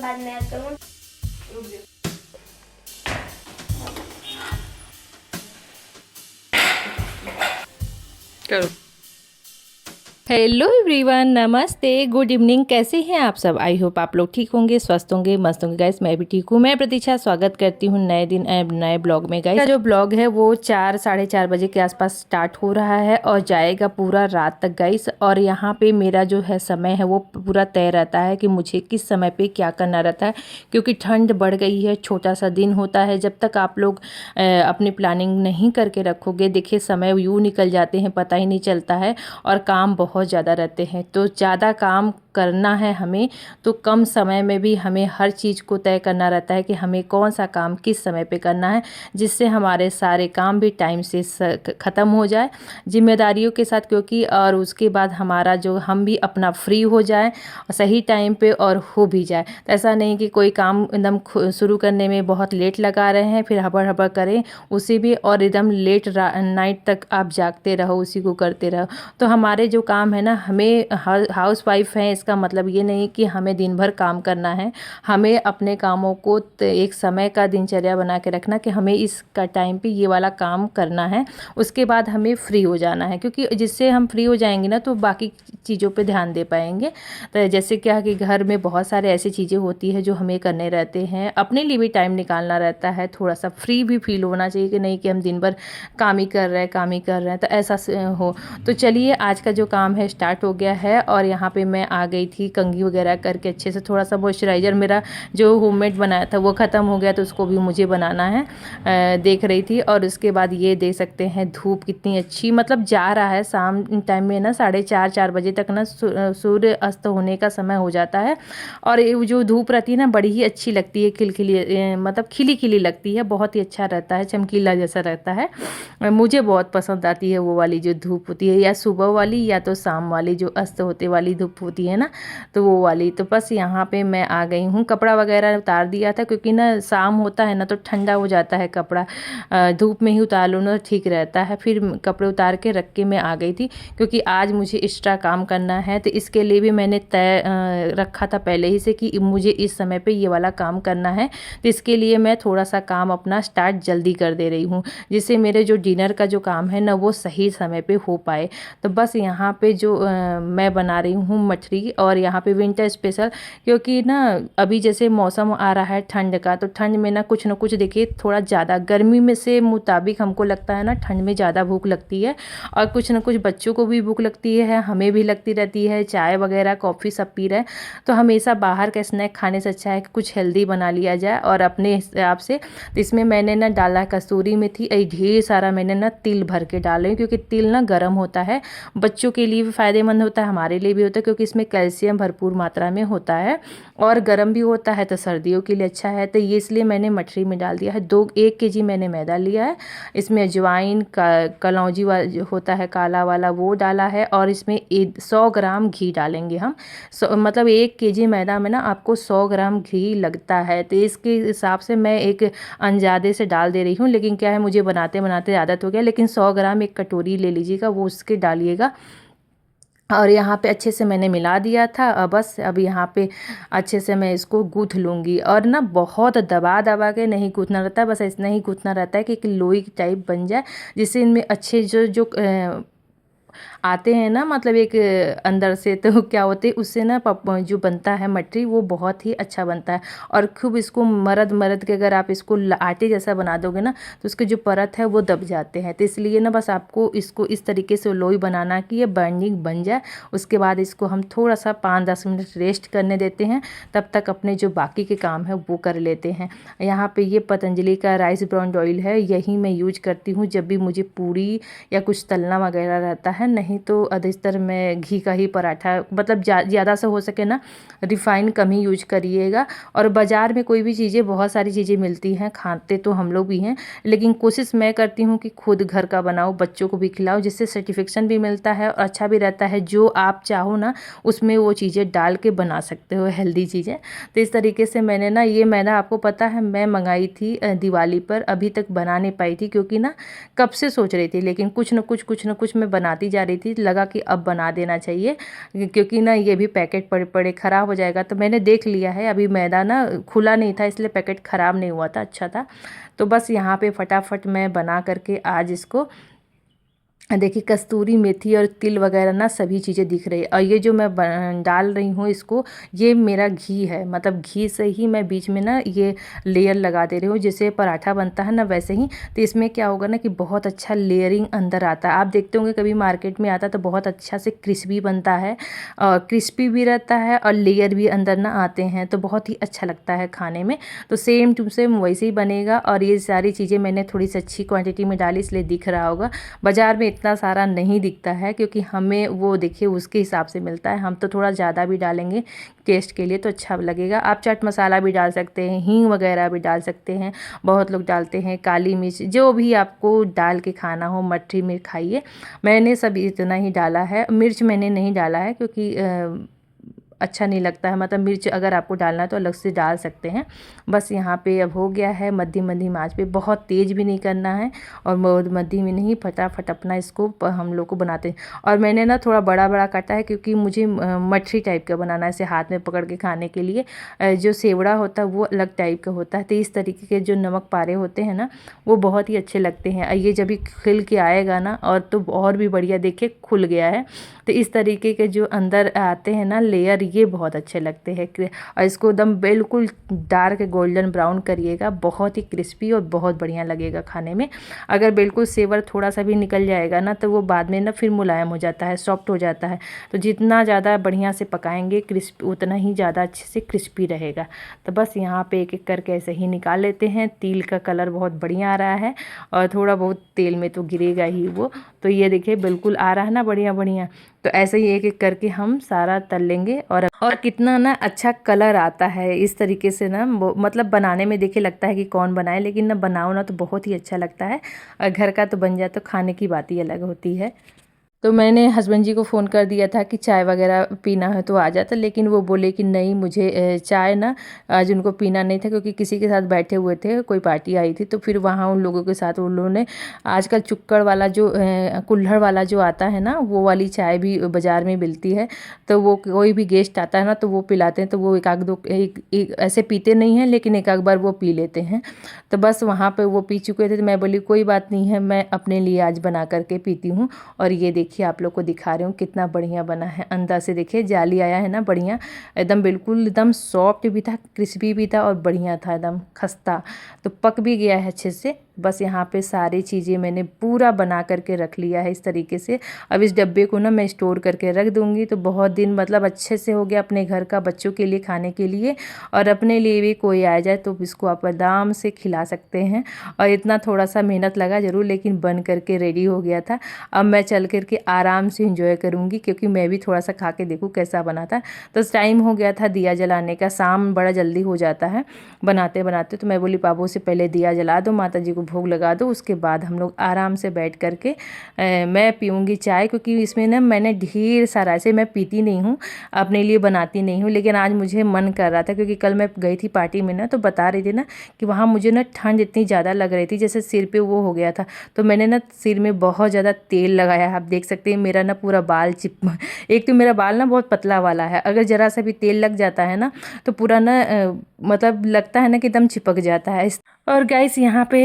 मैं बाद में ऐड करूँ। रुक जाओ। करो। हेलो एवरीवन, नमस्ते, गुड इवनिंग। कैसे हैं आप सब? आई होप आप लोग ठीक होंगे, स्वस्थ होंगे, मस्त होंगे। गाइस मैं भी ठीक हूँ। मैं प्रतीक्षा स्वागत करती हूँ नए दिन नए ब्लॉग में। गाइस जो ब्लॉग है वो 4 साढ़े 4 बजे के आसपास स्टार्ट हो रहा है और जाएगा पूरा रात तक गाइस। और यहाँ पे मेरा जो है समय है वो पूरा तय रहता है कि मुझे किस समय पे क्या करना रहता है, क्योंकि ठंड बढ़ गई है। छोटा सा दिन होता है, जब तक आप लोग अपनी प्लानिंग नहीं करके रखोगे, देखिए समय यूँ निकल जाते हैं, पता ही नहीं चलता है। और काम बहुत ज़्यादा रहते हैं, तो ज़्यादा काम करना है हमें तो कम समय में भी हमें हर चीज़ को तय करना रहता है कि हमें कौन सा काम किस समय पे करना है, जिससे हमारे सारे काम भी टाइम से ख़त्म हो जाए जिम्मेदारियों के साथ। क्योंकि और उसके बाद हमारा जो हम भी अपना फ्री हो जाए सही टाइम पे और हो भी जाए। तो ऐसा नहीं कि कोई काम एकदम शुरू करने में बहुत लेट लगा रहे हैं, फिर हबड़ हबड़ करें उसी भी, और एकदम लेट नाइट तक आप जागते रहो, उसी को करते रहो। तो हमारे जो काम है ना, हमें हाउस वाइफ हैं इसका मतलब ये नहीं कि हमें दिन भर काम करना है। हमें अपने कामों को एक समय का दिनचर्या बना के रखना कि हमें इसका टाइम पे ये वाला काम करना है, उसके बाद हमें फ्री हो जाना है। क्योंकि जिससे हम फ्री हो जाएंगे ना तो बाकी चीज़ों पे ध्यान दे पाएंगे। तो जैसे क्या कि घर में बहुत सारे ऐसी चीज़ें होती है जो हमें करने रहते हैं, अपने लिए भी टाइम निकालना रहता है, थोड़ा सा फ्री भी फील होना चाहिए कि नहीं कि हम दिन भर काम ही कर रहे हैं काम ही कर रहे हैं, तो ऐसा हो। तो चलिए आज का जो काम है स्टार्ट हो गया है। और यहाँ पे मैं आ गई थी कंघी वगैरह करके अच्छे से। थोड़ा सा मॉइस्चराइज़र मेरा जो होममेड बनाया था वो ख़त्म हो गया, तो उसको भी मुझे बनाना है, देख रही थी। और उसके बाद ये देख सकते हैं धूप कितनी अच्छी मतलब जा रहा है। शाम टाइम में ना 4:30 बजे तक ना सूर्य अस्त होने का समय हो जाता है। और ये जो धूप रहती है ना बड़ी ही अच्छी लगती है, खिलखिली मतलब खिली खिली लगती है, बहुत ही अच्छा रहता है, चमकीला जैसा रहता है। मुझे बहुत पसंद आती है वो वाली जो धूप होती है, या सुबह वाली या तो शाम वाली, जो अस्त होते वाली धूप होती है ना, तो वो वाली। तो बस यहाँ पे मैं आ गई हूँ, कपड़ा वगैरह उतार दिया था क्योंकि ना शाम होता है ना तो ठंडा हो जाता है कपड़ा, धूप में ही उतार लो ना ठीक रहता है। फिर कपड़े उतार के रख के मैं आ गई थी, क्योंकि आज मुझे एक्स्ट्रा काम करना है। तो इसके लिए भी मैंने तय रखा था पहले ही से कि मुझे इस समय पे ये वाला काम करना है। तो इसके लिए मैं थोड़ा सा काम अपना स्टार्ट जल्दी कर दे रही हूँ, जिससे मेरे जो डिनर का जो काम है ना वो सही समय पे हो पाए। तो बस यहाँ पे जो मैं बना रही हूँ मठरी, और यहाँ पे विंटर स्पेशल, क्योंकि ना अभी जैसे मौसम आ रहा है ठंड का, तो ठंड में ना कुछ देखिए थोड़ा ज़्यादा गर्मी में से मुताबिक हमको लगता है ना ठंड में ज़्यादा भूख लगती है। और कुछ ना कुछ बच्चों को भी भूख लगती है, हमें भी लगती रहती है, चाय वगैरह कॉफ़ी सब पी रहे हैं। तो हमेशा बाहर का स्नैक खाने से अच्छा है कि कुछ हेल्दी बना लिया जाए और अपने हिसाब से। तो इसमें मैंने ना डाला कसूरी मेथी, ढेर सारा मैंने ना तिल भर के डाले, क्योंकि तिल ना गर्म होता है, बच्चों के लिए भी फ़ायदेमंद होता है, हमारे लिए भी होता है, क्योंकि इसमें कैल्शियम भरपूर मात्रा में होता है और गर्म भी होता है, तो सर्दियों के लिए अच्छा है। तो ये इसलिए मैंने मठरी में डाल दिया है। 1 केजी मैंने मैदा लिया है, इसमें अजवाइन का कलौंजी वाला जो होता है काला वाला वो डाला है, और इसमें 100 ग्राम घी डालेंगे हम। मतलब 1 केजी मैदा में ना आपको 100 ग्राम घी लगता है, तो इसके हिसाब से मैं एक अंदाजे से डाल दे रही हूँ। लेकिन क्या है मुझे बनाते बनाते आदत हो गया, लेकिन 100 ग्राम एक कटोरी ले लीजिएगा, वो उसके डालिएगा। और यहाँ पे अच्छे से मैंने मिला दिया था। बस अब यहाँ पे अच्छे से मैं इसको गूँथ लूँगी, और ना बहुत दबा दबा के नहीं गूँथना रहता है, बस इतना ही गूँथना रहता है कि एक लोई टाइप बन जाए, जिससे इनमें अच्छे जो जो आते हैं ना, मतलब एक अंदर से, तो क्या होते हैं उससे ना जो बनता है मटरी वो बहुत ही अच्छा बनता है। और खूब इसको मरद मरद के अगर आप इसको आटे जैसा बना दोगे ना तो उसके जो परत है वो दब जाते हैं। तो इसलिए ना बस आपको इसको इस तरीके से लोई बनाना कि ये बाइंडिंग बन जाए। उसके बाद इसको हम थोड़ा सा 5-10 मिनट रेस्ट करने देते हैं, तब तक अपने जो बाकी के काम है वो कर लेते हैं। यहाँ पे ये पतंजलि का राइस ब्रांड ऑयल है, यही मैं यूज करती हूँ जब भी मुझे पूरी या कुछ तलना वगैरह रहता है। नहीं तो अधिकतर मैं घी का ही पराठा, मतलब ज़्यादा से हो सके ना रिफाइन कम ही यूज करिएगा। और बाज़ार में कोई भी चीज़ें, बहुत सारी चीज़ें मिलती हैं, खाते तो हम लोग भी हैं, लेकिन कोशिश मैं करती हूँ कि खुद घर का बनाओ, बच्चों को भी खिलाओ, जिससे सर्टिफिकेशन भी मिलता है और अच्छा भी रहता है। जो आप चाहो ना उसमें वो चीज़ें डाल के बना सकते हो, हेल्दी चीज़ें। तो इस तरीके से मैंने ना ये मैदा, आपको पता है मैं मंगाई थी दिवाली पर, अभी तक बना नहीं पाई थी, क्योंकि ना कब से सोच रही थी, लेकिन कुछ न कुछ मैं बनाती जा रही थी, लगा कि अब बना देना चाहिए क्योंकि ना ये भी पैकेट पड़े पड़े ख़राब हो जाएगा। तो मैंने देख लिया है, अभी मैदा ना खुला नहीं था इसलिए पैकेट ख़राब नहीं हुआ था, अच्छा था। तो बस यहाँ पे फटाफट मैं बना करके आज इसको, देखिए कस्तूरी मेथी और तिल वगैरह ना सभी चीज़ें दिख रही है। और ये जो मैं डाल रही हूँ इसको, ये मेरा घी है, मतलब घी से ही मैं बीच में ना ये लेयर लगा दे रही हूँ, जैसे पराठा बनता है ना वैसे ही। तो इसमें क्या होगा ना कि बहुत अच्छा लेयरिंग अंदर आता है। आप देखते होंगे कभी मार्केट में आता तो बहुत अच्छा से क्रिस्पी बनता है, और क्रिस्पी भी रहता है और लेयर भी अंदर ना आते हैं, तो बहुत ही अच्छा लगता है खाने में। तो सेम टू सेम वैसे ही बनेगा। और ये सारी चीज़ें मैंने थोड़ी सी अच्छी क्वान्टिटी में डाली इसलिए दिख रहा होगा, बाज़ार में इतना सारा नहीं दिखता है क्योंकि हमें वो देखिए उसके हिसाब से मिलता है। हम तो थोड़ा ज़्यादा भी डालेंगे टेस्ट के लिए तो अच्छा लगेगा। आप चाट मसाला भी डाल सकते हैं, हींग वगैरह भी डाल सकते हैं, बहुत लोग डालते हैं, काली मिर्च, जो भी आपको डाल के खाना हो, मट्ठी मिर्च खाइए। मैंने सब इतना ही डाला है, मिर्च मैंने नहीं डाला है क्योंकि अच्छा नहीं लगता है, मतलब मिर्च अगर आपको डालना है तो अलग से डाल सकते हैं। बस यहाँ पे अब हो गया है मध्यम मध्यम आंच पे, बहुत तेज़ भी नहीं करना है और मध्यम में नहीं, फटाफट अपना इसको हम लोग को बनाते हैं। और मैंने ना थोड़ा बड़ा बड़ा काटा है क्योंकि मुझे मठरी टाइप का बनाना है, इसे हाथ में पकड़ के खाने के लिए। जो सेवड़ा होता है वो अलग टाइप का होता है, तो इस तरीके के जो नमक पारे होते हैं ना वो बहुत ही अच्छे लगते हैं। ये जब भी खिल के आएगा ना और तो और भी बढ़िया, देखिए खुल गया है। तो इस तरीके के जो अंदर आते हैं ना लेयर, ये बहुत अच्छे लगते हैं। और इसको एकदम बिल्कुल डार्क गोल्डन ब्राउन करिएगा, बहुत ही क्रिस्पी और बहुत बढ़िया लगेगा खाने में। अगर बिल्कुल सेवर थोड़ा सा भी निकल जाएगा ना तो वो बाद में ना फिर मुलायम हो जाता है, सॉफ्ट हो जाता है। तो जितना ज़्यादा बढ़िया से पकाएंगे क्रिस्पी, उतना ही ज़्यादा अच्छे से क्रिस्पी रहेगा। तो बस यहाँ पे एक एक करके ऐसे ही निकाल लेते हैं। तिल का कलर बहुत बढ़िया आ रहा है और थोड़ा बहुत तेल में तो गिरेगा ही वो। तो ये देखिए बिल्कुल आ रहा है ना बढ़िया बढ़िया। तो ऐसे ही एक एक करके हम सारा तल लेंगे। और कितना ना अच्छा कलर आता है इस तरीके से ना, मतलब बनाने में देखिए लगता है कि कौन बनाए, लेकिन ना बनाओ ना तो बहुत ही अच्छा लगता है। और घर का तो बन जाए तो खाने की बात ही अलग होती है। तो मैंने हस्बैंड जी को फ़ोन कर दिया था कि चाय वगैरह पीना है तो आ जाता, लेकिन वो बोले कि नहीं मुझे चाय ना आज उनको पीना नहीं था क्योंकि किसी के साथ बैठे हुए थे, कोई पार्टी आई थी। तो फिर वहाँ उन लोगों के साथ उन लोगों ने आजकल चुक्कड़ वाला जो कुल्हड़ वाला जो आता है ना, वो वाली चाय भी बाज़ार में मिलती है। तो वो कोई भी गेस्ट आता है ना तो वो पिलाते हैं, तो वो एक ऐसे पीते नहीं हैं लेकिन एक आध बार वो पी लेते हैं। तो बस वहाँ पर वो पी चुके थे, तो मैं बोली कोई बात नहीं है, मैं अपने लिए आज बना करके पीती हूँ। और ये देखिए आप लोग को दिखा रही हूँ कितना बढ़िया बना है। अंदर से देखिए जाली आया है ना बढ़िया, एकदम बिल्कुल एकदम सॉफ्ट भी था, क्रिस्पी भी था और बढ़िया था एकदम खस्ता। तो पक भी गया है अच्छे से। बस यहाँ पे सारी चीज़ें मैंने पूरा बना करके रख लिया है इस तरीके से। अब इस डब्बे को ना मैं स्टोर करके रख दूँगी तो बहुत दिन मतलब अच्छे से हो गया अपने घर का, बच्चों के लिए खाने के लिए, और अपने लिए भी कोई आ जाए तो इसको आप आराम से खिला सकते हैं। और इतना थोड़ा सा मेहनत लगा ज़रूर, लेकिन बन करके रेडी हो गया था। अब मैं चल करके आराम से इंजॉय करूँगी क्योंकि मैं भी थोड़ा सा खा के देखूँ कैसा बना था। तो टाइम हो गया था दिया जलाने का, शाम बड़ा जल्दी हो जाता है बनाते बनाते। तो मैं बोली बाबू से पहले दिया जला दो, माता जी को भोग लगा दो, उसके बाद हम लोग आराम से बैठ करके मैं पीऊँगी चाय। क्योंकि इसमें ना मैंने ढेर सारा, ऐसे मैं पीती नहीं हूँ, अपने लिए बनाती नहीं हूँ, लेकिन आज मुझे मन कर रहा था क्योंकि कल मैं गई थी पार्टी में ना, तो बता रही थी ना कि वहाँ मुझे ना ठंड इतनी ज़्यादा लग रही थी, जैसे सिर पे वो हो गया था। तो मैंने ना सिर में बहुत ज़्यादा तेल लगाया। आप देख सकते हैं मेरा ना पूरा बाल एक तो मेरा बाल ना बहुत पतला वाला है, अगर ज़रा सा भी तेल लग जाता है ना तो पूरा ना मतलब लगता है ना कि एकदम चिपक जाता है। और गाइस यहाँ पे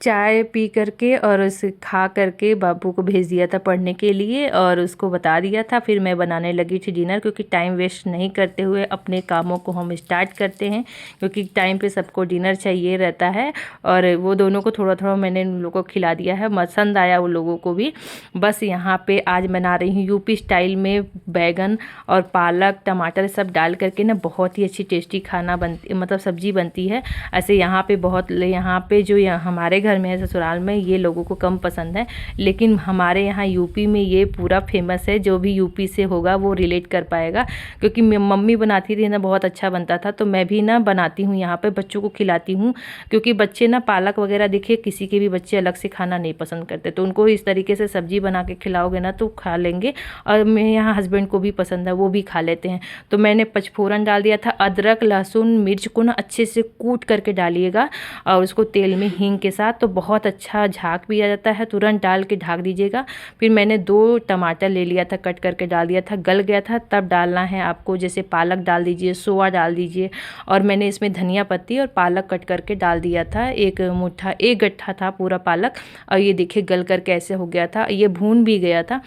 चाय पी करके और उसे खा करके बाबू को भेज दिया था पढ़ने के लिए और उसको बता दिया था। फिर मैं बनाने लगी थी डिनर, क्योंकि टाइम वेस्ट नहीं करते हुए अपने कामों को हम स्टार्ट करते हैं, क्योंकि टाइम पे सबको डिनर चाहिए रहता है। और वो दोनों को थोड़ा थोड़ा मैंने उन लोगों को खिला दिया है, पसंद आया उन लोगों को भी। बस यहाँ पे आज बना रही हूँ यूपी स्टाइल में बैगन और पालक टमाटर सब डाल करके ना बहुत ही अच्छी टेस्टी खाना बनती, मतलब सब्जी बनती है। ऐसे यहाँ पे यहाँ पे जो हमारे घर में है ससुराल में, ये लोगों को कम पसंद है, लेकिन हमारे यहाँ यूपी में ये पूरा फेमस है। जो भी यूपी से होगा वो रिलेट कर पाएगा, क्योंकि मम्मी बनाती थी ना, बहुत अच्छा बनता था। तो मैं भी ना बनाती हूँ यहाँ पे, बच्चों को खिलाती हूँ, क्योंकि बच्चे ना पालक वगैरह देखिए किसी के भी बच्चे अलग से खाना नहीं पसंद करते, तो उनको इस तरीके से सब्जी बना के खिलाओगे ना तो खा लेंगे। और मेरे यहाँ हस्बैंड को भी पसंद है, वो भी खा लेते हैं। तो मैंने पचफोरन डाल दिया था, अदरक लहसुन मिर्च को ना अच्छे से कूट करके डालिएगा, और उसको तेल में हींग के साथ, तो बहुत अच्छा झाग भी आ जाता है। तुरंत डाल के ढक दीजिएगा। फिर मैंने 2 टमाटर ले लिया था, कट करके डाल दिया था, गल गया था तब डालना है आपको। जैसे पालक डाल दीजिए, सोया डाल दीजिए, और मैंने इसमें धनिया पत्ती और पालक कट करके डाल दिया था। एक गट्ठा था पूरा पालक, और ये देखिए गल कर कैसे हो गया था, ये भून भी गया था।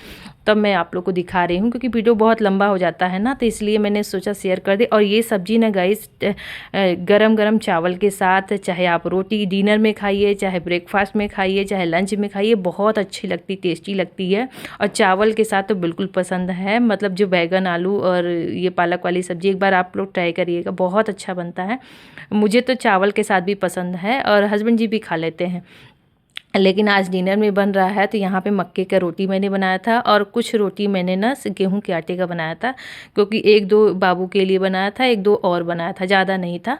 तब मैं आप लोग को दिखा रही हूँ, क्योंकि वीडियो बहुत लंबा हो जाता है ना, तो इसलिए मैंने सोचा शेयर कर दे। और ये सब्ज़ी ना गाइस गरम गरम चावल के साथ, चाहे आप रोटी डिनर में खाइए, चाहे ब्रेकफास्ट में खाइए, चाहे लंच में खाइए, बहुत अच्छी लगती, टेस्टी लगती है। और चावल के साथ तो बिल्कुल पसंद है। मतलब जो बैगन आलू और ये पालक वाली सब्ज़ी एक बार आप लोग ट्राई करिएगा, बहुत अच्छा बनता है। मुझे तो चावल के साथ भी पसंद है और हस्बैंड जी भी खा लेते हैं। लेकिन आज डिनर में बन रहा है तो यहाँ पे मक्के का रोटी मैंने बनाया था, और कुछ रोटी मैंने ना गेहूं के आटे का बनाया था, क्योंकि 1-2 बाबू के लिए बनाया था, 1-2 और बनाया था, ज़्यादा नहीं था।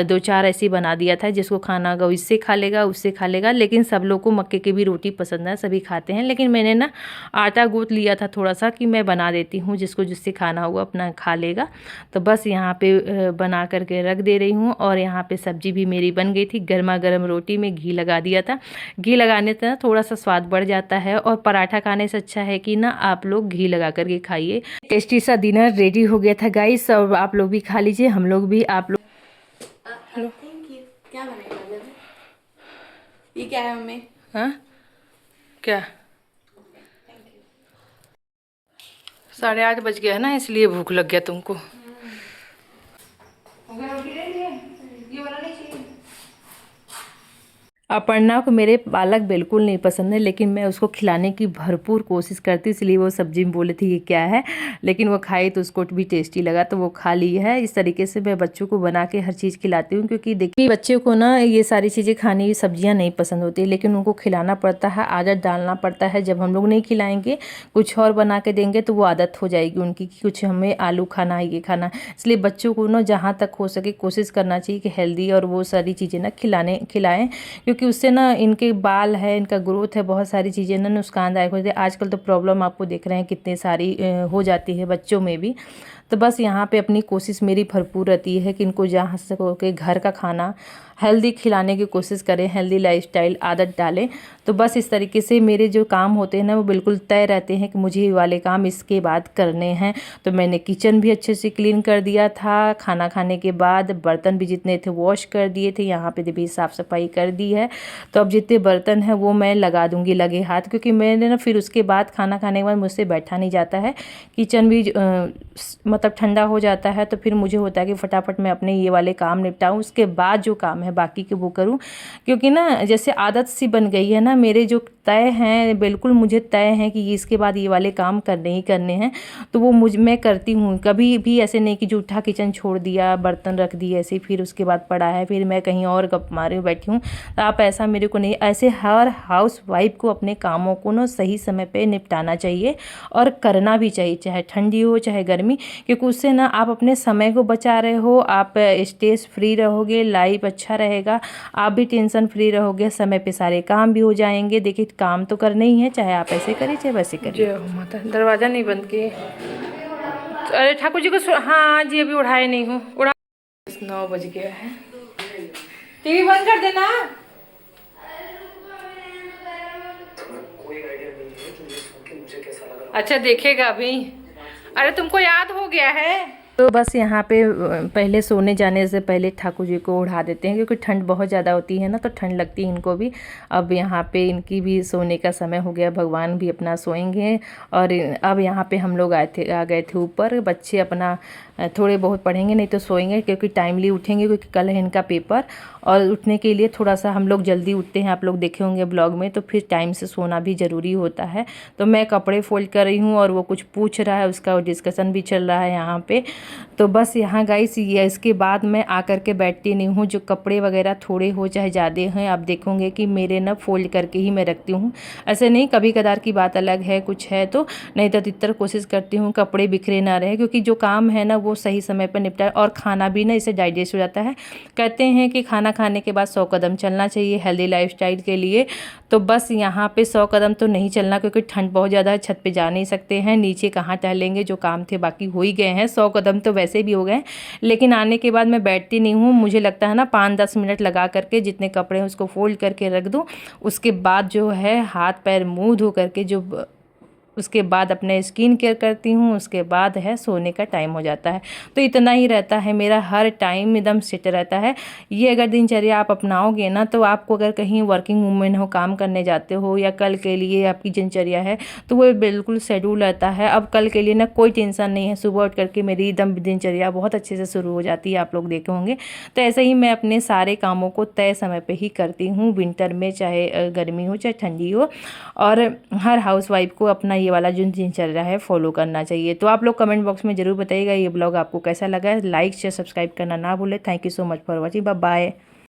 2-4 ऐसे ही बना दिया था। जिसको खाना होगा इससे खा लेगा, उससे खा लेगा। लेकिन सब लोग को मक्के की भी रोटी पसंद है, सभी खाते हैं। लेकिन मैंने ना आटा गूँथ लिया था थोड़ा सा, कि मैं बना देती हूँ, जिसको जिससे खाना होगा अपना खा लेगा। तो बस यहाँ पे बना करके रख दे रही हूँ। और यहाँ पे सब्जी भी मेरी बन गई थी। गर्मा गर्म रोटी में घी लगा दिया था। घी लगाने से ना थोड़ा सा स्वाद बढ़ जाता है, और पराठा खाने से अच्छा है कि ना आप लोग घी लगा करके खाइए। टेस्टी सा डिनर रेडी हो गया था गाइस, और आप लोग भी खा लीजिए, हम लोग भी, आप लोग। Thank you. क्या बनेगा? ये क्या है मम्मी? हाँ क्या? 8:30 बज गया है ना, इसलिए भूख लग गया तुमको। अपर्णा को मेरे पालक बिल्कुल नहीं पसंद है, लेकिन मैं उसको खिलाने की भरपूर कोशिश करती, इसलिए वो सब्जी में बोले थी ये क्या है, लेकिन वो खाई तो उसको भी टेस्टी लगा तो वो खा ली है। इस तरीके से मैं बच्चों को बना के हर चीज़ खिलाती हूँ, क्योंकि देखिए बच्चों को ना ये सारी चीज़ें खाने, सब्जियाँ नहीं पसंद होती, लेकिन उनको खिलाना पड़ता है, आदत डालना पड़ता है। जब हम लोग नहीं खिलाएँगे, कुछ और बना के देंगे, तो वो आदत हो जाएगी उनकी कि कुछ हमें आलू खाना है, ये खाना। इसलिए बच्चों को ना जहाँ तक हो सके कोशिश करना चाहिए कि हेल्दी और वो सारी चीज़ें ना खिलाएँ, क्योंकि उससे ना इनके बाल है, इनका ग्रोथ है, बहुत सारी चीज़ें ना नुकसानदायक होती है। आजकल तो प्रॉब्लम आपको देख रहे हैं कितनी सारी हो जाती है बच्चों में भी। तो बस यहाँ पे अपनी कोशिश मेरी भरपूर रहती है कि इनको जहाँ से हो के घर का खाना हेल्दी खिलाने की कोशिश करें, हेल्दी लाइफस्टाइल आदत डालें। तो बस इस तरीके से मेरे जो काम होते हैं ना वो बिल्कुल तय रहते हैं कि मुझे ये वाले काम इसके बाद करने हैं। तो मैंने किचन भी अच्छे से क्लीन कर दिया था, खाना खाने के बाद बर्तन भी जितने थे वॉश कर दिए थे, यहाँ पे भी साफ़ सफाई कर दी है। तो अब जितने बर्तन हैं वो मैं लगा दूँगी लगे हाथ, क्योंकि मैंने ना फिर उसके बाद खाना खाने के बाद मुझसे बैठा नहीं जाता है। किचन भी मतलब ठंडा हो जाता है, तो फिर मुझे होता है कि फटाफट मैं अपने ये वाले काम निपटाऊँ, उसके बाद जो काम है बाकी के वो करूँ। क्योंकि ना जैसे आदत सी बन गई है ना, मेरे जो तय हैं, बिल्कुल मुझे तय है कि इसके बाद ये वाले काम करने ही करने हैं, तो वो मैं करती हूँ। कभी भी ऐसे नहीं कि जूठा किचन छोड़ दिया, बर्तन रख दिए ऐसे, फिर उसके बाद पड़ा है, फिर मैं कहीं और गप मारे बैठी हूँ। तो आप ऐसा मेरे को नहीं, ऐसे हर हाउस वाइफ को अपने कामों को ना सही समय पे निपटाना चाहिए और करना भी चाहिए, चाहे ठंडी हो चाहे गर्मी, क्योंकि उससे ना आप अपने समय को बचा रहे हो, आप स्ट्रेस फ्री रहोगे, लाइफ अच्छा रहेगा, आप भी टेंशन फ्री रहोगे, समय पे सारे काम भी हो जाएंगे। देखिए काम तो करना ही है, चाहे आप ऐसे करें चाहे वैसे करें। जय हो माता। दरवाज़ा नहीं बंद किए? अरे ठाकुर जी को हाँ जी अभी उठाए नहीं हूँ, 9 बज गया है। टीवी बंद कर देना। अच्छा देखेगा अभी। अरे तुमको याद हो गया है। तो बस यहाँ पे पहले सोने जाने से पहले ठाकुर जी को उड़ा देते हैं, क्योंकि ठंड बहुत ज़्यादा होती है ना, तो ठंड लगती है इनको भी। अब यहाँ पे इनकी भी सोने का समय हो गया, भगवान भी अपना सोएंगे। और अब यहाँ पे हम लोग आ गए थे ऊपर। बच्चे अपना थोड़े बहुत पढ़ेंगे, नहीं तो सोएंगे, क्योंकि टाइमली उठेंगे, क्योंकि कल है इनका पेपर। और उठने के लिए थोड़ा सा हम लोग जल्दी उठते हैं, आप लोग देखे होंगे ब्लॉग में, तो फिर टाइम से सोना भी ज़रूरी होता है। तो मैं कपड़े फोल्ड कर रही हूँ और वो कुछ पूछ रहा है, उसका डिस्कशन भी चल रहा है यहाँ पे। तो बस यहाँ गाइस ये इसके बाद मैं आकर के बैठती नहीं हूँ। जो कपड़े वगैरह थोड़े हो चाहे ज़्यादा हैं, आप देखोगे कि मेरे ना फोल्ड करके ही मैं रखती हूँ, ऐसे नहीं कभी कदार की बात अलग है, कुछ है तो, नहीं तो अधिकतर कोशिश करती हूँ कपड़े बिखरे ना रहे, क्योंकि जो काम है ना वो सही समय पर निपटाएं। और खाना भी ना इससे डाइजेस्ट हो जाता है। कहते हैं कि खाना खाने के बाद 100 कदम चलना चाहिए हेल्दी लाइफस्टाइल के लिए। तो बस यहाँ पे 100 कदम तो नहीं चलना, क्योंकि ठंड बहुत ज़्यादा है, छत पे जा नहीं सकते हैं, नीचे कहाँ टहलेंगे, जो काम थे बाकी हो ही गए हैं। 100 कदम तो वैसे भी हो गए, लेकिन आने के बाद मैं बैठती नहीं हूँ। मुझे लगता है ना 5-10 मिनट लगा करके जितने कपड़े हैं उसको फोल्ड करके रख दूँ, उसके बाद जो है हाथ पैर मुँह धो करके उसके बाद अपने स्किन केयर करती हूँ। उसके बाद है सोने का टाइम हो जाता है। तो इतना ही रहता है मेरा, हर टाइम एकदम सेट रहता है। ये अगर दिनचर्या आप अपनाओगे ना, तो आपको अगर कहीं वर्किंग वूमेन हो, काम करने जाते हो, या कल के लिए आपकी दिनचर्या है, तो वो बिल्कुल शेड्यूल रहता है। अब कल के लिए ना कोई टेंशन नहीं है। सुबह उठ करके मेरी एकदम दिनचर्या बहुत अच्छे से शुरू हो जाती है, आप लोग देखे होंगे। तो ऐसे ही मैं अपने सारे कामों को तय समय पर ही करती हूँ, विंटर में चाहे गर्मी हो चाहे ठंडी हो। और हर हाउसवाइफ को अपना ये वाला जो दिनचर्या है फॉलो करना चाहिए। तो आप लोग कमेंट बॉक्स में ज़रूर बताइएगा ये ब्लॉग आपको कैसा लगा है। लाइक शेयर सब्सक्राइब करना ना भूलें। Thank you so much for watching. Bye bye.